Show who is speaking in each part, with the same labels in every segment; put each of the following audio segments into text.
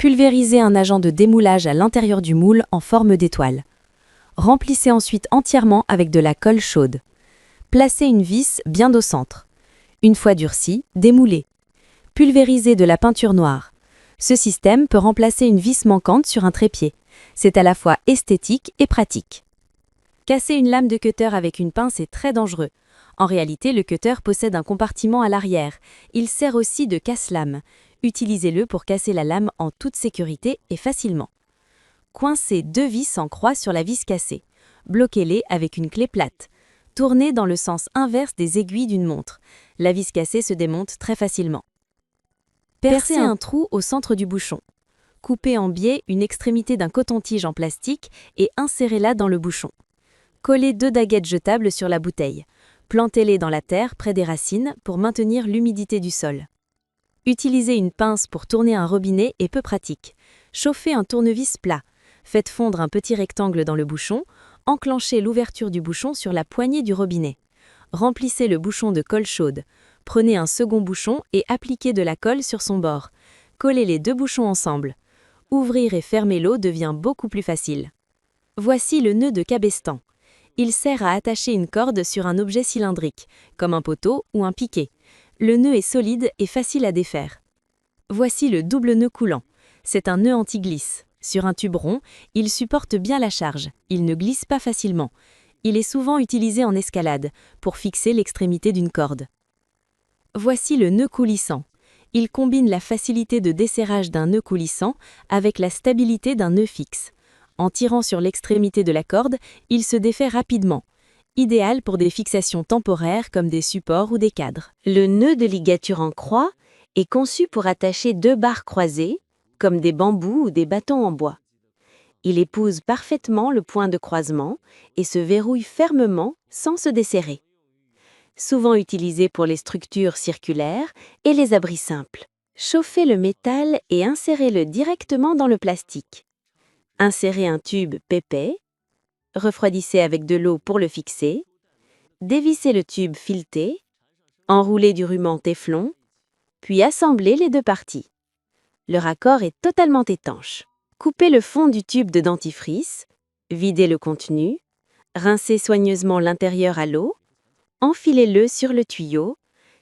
Speaker 1: Pulvérisez un agent de démoulage à l'intérieur du moule en forme d'étoile. Remplissez ensuite entièrement avec de la colle chaude. Placez une vis bien au centre. Une fois durcie, démoulez. Pulvérisez de la peinture noire. Ce système peut remplacer une vis manquante sur un trépied. C'est à la fois esthétique et pratique. Casser une lame de cutter avec une pince est très dangereux. En réalité, le cutter possède un compartiment à l'arrière. Il sert aussi de casse-lame. Utilisez-le pour casser la lame en toute sécurité et facilement. Coincez 2 vis en croix sur la vis cassée. Bloquez-les avec une clé plate. Tournez dans le sens inverse des aiguilles d'une montre. La vis cassée se démonte très facilement. Percez un trou au centre du bouchon. Coupez en biais une extrémité d'un coton-tige en plastique et insérez-la dans le bouchon. Collez 2 daguettes jetables sur la bouteille. Plantez-les dans la terre près des racines pour maintenir l'humidité du sol. Utiliser une pince pour tourner un robinet est peu pratique. Chauffez un tournevis plat. Faites fondre un petit rectangle dans le bouchon. Enclenchez l'ouverture du bouchon sur la poignée du robinet. Remplissez le bouchon de colle chaude. Prenez un second bouchon et appliquez de la colle sur son bord. Collez les 2 bouchons ensemble. Ouvrir et fermer l'eau devient beaucoup plus facile. Voici le nœud de cabestan. Il sert à attacher une corde sur un objet cylindrique, comme un poteau ou un piquet. Le nœud est solide et facile à défaire. Voici le double nœud coulant. C'est un nœud anti-glisse. Sur un tube rond, il supporte bien la charge. Il ne glisse pas facilement. Il est souvent utilisé en escalade, pour fixer l'extrémité d'une corde. Voici le nœud coulissant. Il combine la facilité de desserrage d'un nœud coulissant avec la stabilité d'un nœud fixe. En tirant sur l'extrémité de la corde, il se défait rapidement. Idéal pour des fixations temporaires comme des supports ou des cadres.
Speaker 2: Le nœud de ligature en croix est conçu pour attacher 2 barres croisées, comme des bambous ou des bâtons en bois. Il épouse parfaitement le point de croisement et se verrouille fermement sans se desserrer. Souvent utilisé pour les structures circulaires et les abris simples. Chauffez le métal et insérez-le directement dans le plastique. Insérez un tube épais. Refroidissez avec de l'eau pour le fixer. Dévissez le tube fileté. Enroulez du ruban téflon. Puis assemblez les 2 parties. Le raccord est totalement étanche. Coupez le fond du tube de dentifrice. Videz le contenu. Rincez soigneusement l'intérieur à l'eau. Enfilez-le sur le tuyau.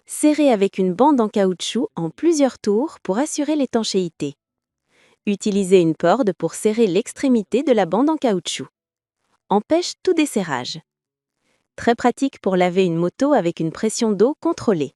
Speaker 2: Serrez avec une bande en caoutchouc en plusieurs tours pour assurer l'étanchéité. Utilisez une corde pour serrer l'extrémité de la bande en caoutchouc. Empêche tout desserrage. Très pratique pour laver une moto avec une pression d'eau contrôlée.